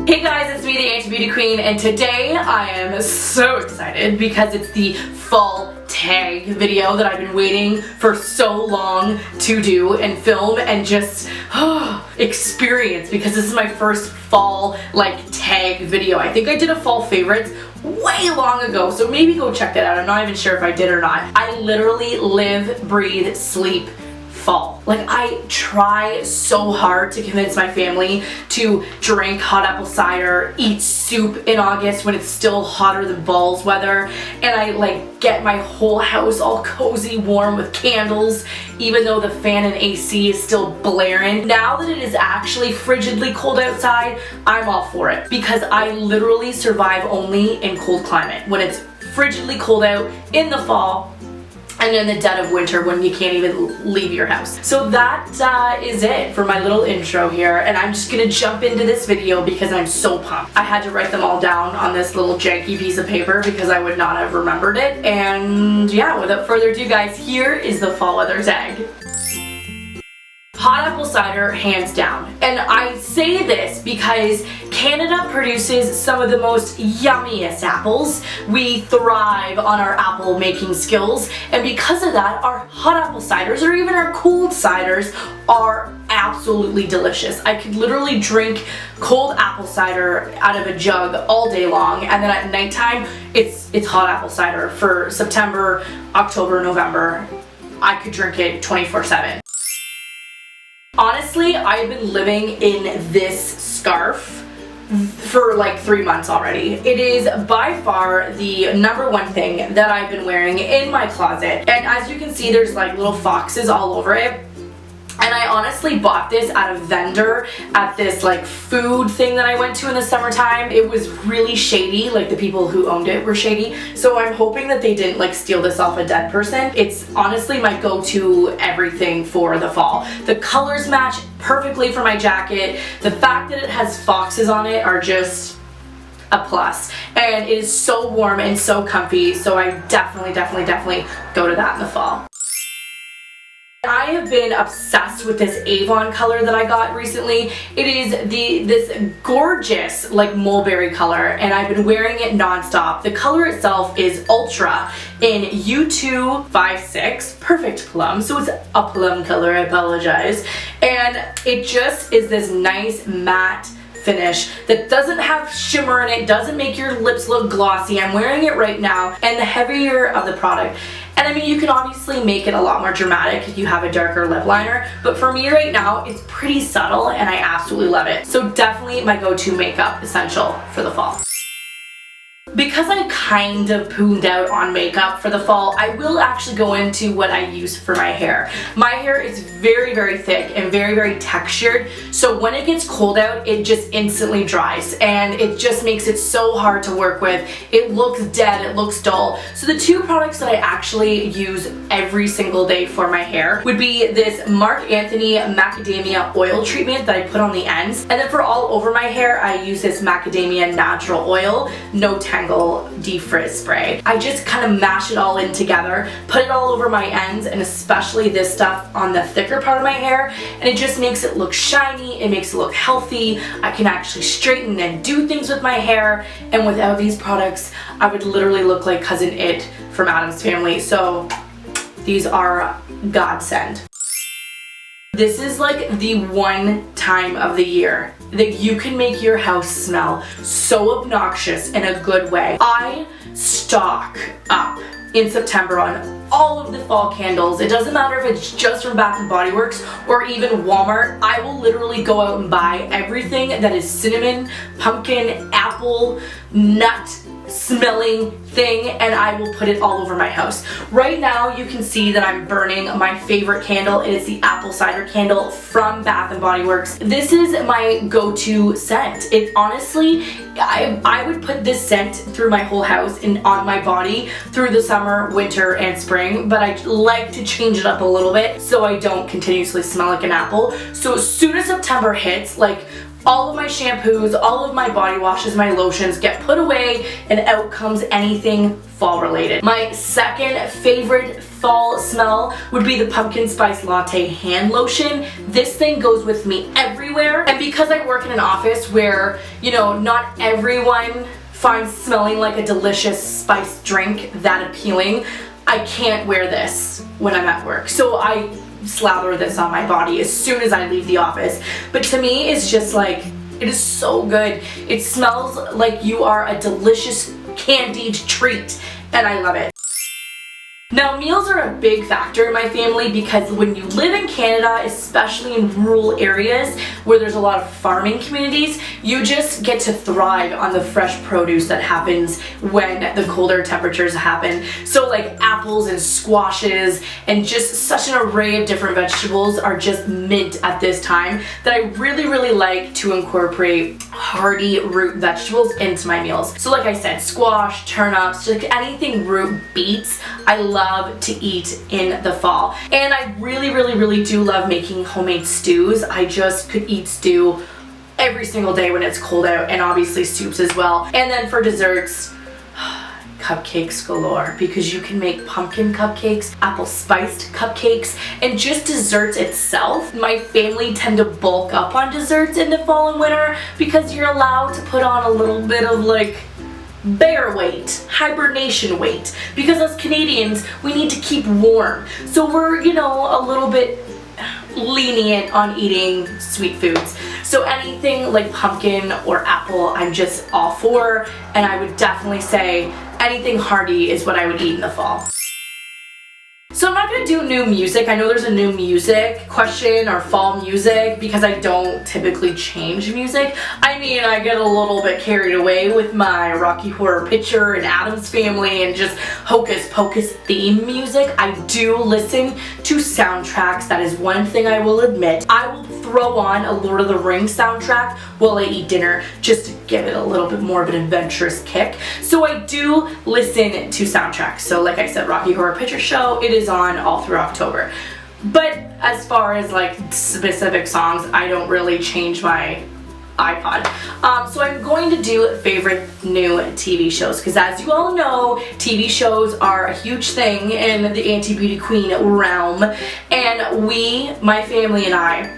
Hey guys, it's me, the Anti-Beauty Queen, and today I am so excited because it's the fall tag video that I've been waiting for so long to do and film and just experience, because this is my first fall tag video. I think I did a fall favorites way long ago, so maybe go check that out. I'm not even sure if I did or not. I literally live, breathe, sleep fall. I try so hard to convince my family to drink hot apple cider, eat soup in August when it's still hotter than balls weather, and I get my whole house all cozy warm with candles, even though the fan and AC is still blaring. Now that it is actually frigidly cold outside, I'm all for it, because I literally survive only in cold climate. When it's frigidly cold out in the fall, and in the dead of winter when you can't even leave your house. So that is it for my little intro here, and I'm just gonna jump into this video because I'm so pumped. I had to write them all down on this little janky piece of paper because I would not have remembered it. And yeah, without further ado guys, here is the fall weather tag. Hot apple cider, hands down. And I say this because Canada produces some of the most yummiest apples. We thrive on our apple making skills, and because of that, our hot apple ciders, or even our cold ciders, are absolutely delicious. I could literally drink cold apple cider out of a jug all day long, and then at nighttime, it's hot apple cider for September, October, November. I could drink it 24/7. Honestly, I've been living in this scarf for 3 months already. It is by far the #1 thing that I've been wearing in my closet, and as you can see, there's little foxes all over it. And I honestly bought this at a vendor at this food thing that I went to in the summertime. It was really shady, the people who owned it were shady. So I'm hoping that they didn't steal this off a dead person. It's honestly my go-to everything for the fall. The colors match perfectly for my jacket. The fact that it has foxes on it are just a plus. And it is so warm and so comfy, so I definitely go to that in the fall. I have been obsessed with this Avon color that I got recently. It is this gorgeous mulberry color, and I've been wearing it non-stop. The color itself is Ultra in U256, perfect plum, so it's a plum color, I apologize. And it just is this nice matte finish that doesn't have shimmer in it, doesn't make your lips look glossy. I'm wearing it right now, and the heavier of the product. And I mean, you can obviously make it a lot more dramatic if you have a darker lip liner, but for me right now, it's pretty subtle and I absolutely love it. So definitely my go-to makeup essential for the fall. Because I kind of pooned out on makeup for the fall, I will actually go into what I use for my hair. My hair is very thick and very textured, so when it gets cold out, it just instantly dries, and it just makes it so hard to work with. It looks dead, it looks dull. So the two products that I actually use every single day for my hair would be this Marc Anthony macadamia oil treatment that I put on the ends, and then for all over my hair, I use this macadamia natural oil, no tangle defrizz spray. I just kind of mash it all in together, put it all over my ends, and especially this stuff on the thicker part of my hair, and it just makes it look shiny, it makes it look healthy. I can actually straighten and do things with my hair, and without these products, I would literally look like Cousin It from Addams Family, so these are godsend. This is the one time of the year that you can make your house smell so obnoxious in a good way. I stock up in September on all of the fall candles. It doesn't matter if it's just from Bath & Body Works or even Walmart. I will literally go out and buy everything that is cinnamon, pumpkin, apple, nut smelling thing, and I will put it all over my house. Right now you can see that I'm burning my favorite candle. It is the apple cider candle from Bath & Body Works. This is my go-to scent. It honestly, I would put this scent through my whole house and on my body through the summer, winter, and spring, but I like to change it up a little bit so I don't continuously smell like an apple. So as soon as September hits, all of my shampoos, all of my body washes, my lotions get put away, and out comes anything fall related. My second favorite fall smell would be the pumpkin spice latte hand lotion. This thing goes with me everywhere, and because I work in an office where, you know, not everyone finds smelling like a delicious spiced drink that appealing, I can't wear this when I'm at work. So I slather this on my body as soon as I leave the office. But to me, it's just like, it is so good. It smells like you are a delicious candied treat, and I love it. Now, meals are a big factor in my family because when you live in Canada, especially in rural areas where there's a lot of farming communities, you just get to thrive on the fresh produce that happens when the colder temperatures happen. So like apples and squashes and just such an array of different vegetables are just mint at this time that I really like to incorporate hearty root vegetables into my meals. So like I said, squash, turnips, like anything root, beets, I love to eat in the fall. And I really do love making homemade stews. I just could eat stew every single day when it's cold out, and obviously soups as well. And then for desserts, cupcakes galore, because you can make pumpkin cupcakes, apple spiced cupcakes, and just desserts itself. My family tend to bulk up on desserts in the fall and winter because you're allowed to put on a little bit of like bear weight, hibernation weight, because as Canadians we need to keep warm. So we're, you know, a little bit lenient on eating sweet foods. So anything like pumpkin or apple, I'm just all for, and I would definitely say anything hearty is what I would eat in the fall. So I'm not going to do new music. I know there's a new music question or fall music because I don't typically change music. I mean, I get a little bit carried away with my Rocky Horror Picture and Addams Family and just Hocus Pocus theme music. I do listen to soundtracks. That is one thing I will admit. I will throw on a Lord of the Rings soundtrack while I eat dinner just to give it a little bit more of an adventurous kick. So I do listen to soundtracks. So like I said, Rocky Horror Picture Show, it is on all through October. But as far as like specific songs, I don't really change my iPod. So I'm going to do favorite new TV shows, because as you all know, TV shows are a huge thing in the anti-beauty queen realm, and my family and I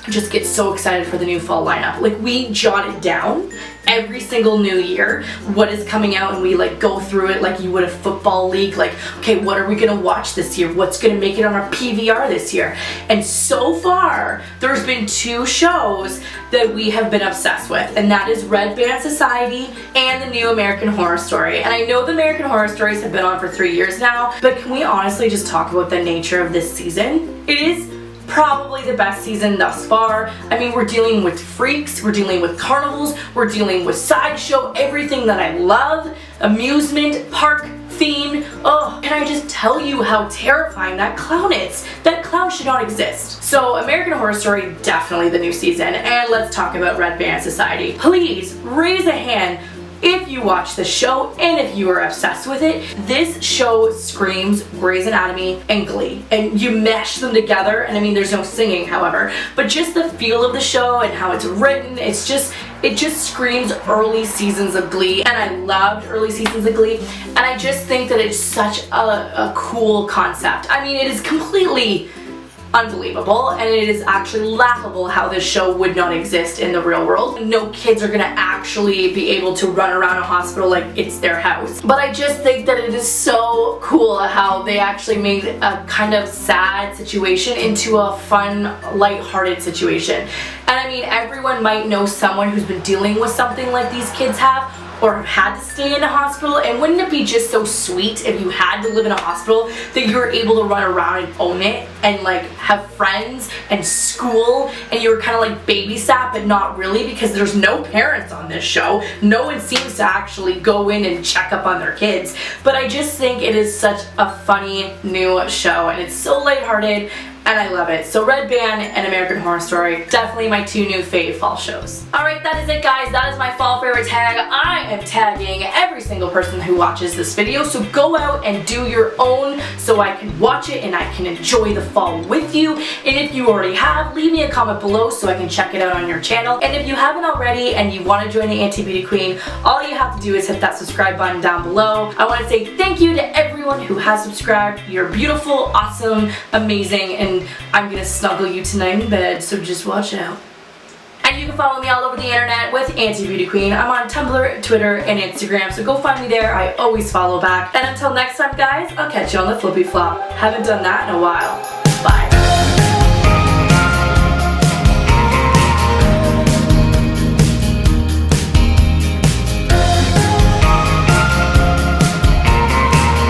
just get so excited for the new fall lineup. Like, we jot it down every single new year, what is coming out, and we like go through it like you would a football league. Like, okay, what are we gonna watch this year? What's gonna make it on our PVR this year? And so far, there's been two shows that we have been obsessed with, and that is Red Band Society and the new American Horror Story. And I know the American Horror Stories have been on for 3 years now, but can we honestly just talk about the nature of this season? It is probably the best season thus far. I mean, we're dealing with freaks, we're dealing with carnivals, we're dealing with sideshow, everything that I love, amusement, park theme. Oh, can I just tell you how terrifying that clown is? That clown should not exist. So American Horror Story, definitely the new season. And let's talk about Red Band Society. Please raise a hand if you watch the show and if you are obsessed with it. This show screams Grey's Anatomy and Glee, and you mesh them together. And I mean, there's no singing, however, but just the feel of the show and how it's written, it just screams early seasons of Glee, and I loved early seasons of Glee, and I just think that it's such a cool concept. I mean, it is completely unbelievable, and it is actually laughable how this show would not exist in the real world. No kids are gonna actually be able to run around a hospital like it's their house. But I just think that it is so cool how they actually made a kind of sad situation into a fun, lighthearted situation. And I mean, everyone might know someone who's been dealing with something like these kids have, or had to stay in a hospital, and wouldn't it be just so sweet if you had to live in a hospital that you were able to run around and own it and like have friends and school, and you were kind of like babysat, but not really, because there's no parents on this show. No one seems to actually go in and check up on their kids. But I just think it is such a funny new show, and it's so lighthearted, and I love it. So Red Band and American Horror Story, definitely my two new fave fall shows. Alright, that is it guys. That is my fall favorite tag. I am tagging every single person who watches this video, so go out and do your own so I can watch it and I can enjoy the fall with you. And if you already have, leave me a comment below so I can check it out on your channel. And if you haven't already and you want to join the Anti-Beauty Queen, all you have to do is hit that subscribe button down below. I want to say thank you to everyone who has subscribed. You're beautiful, awesome, amazing, and I'm gonna snuggle you tonight in bed, so just watch out. And you can follow me all over the internet with Anti-Beauty Queen. I'm on Tumblr, Twitter, and Instagram, so go find me there. I always follow back. And until next time guys, I'll catch you on the flippy flop. Haven't done that in a while.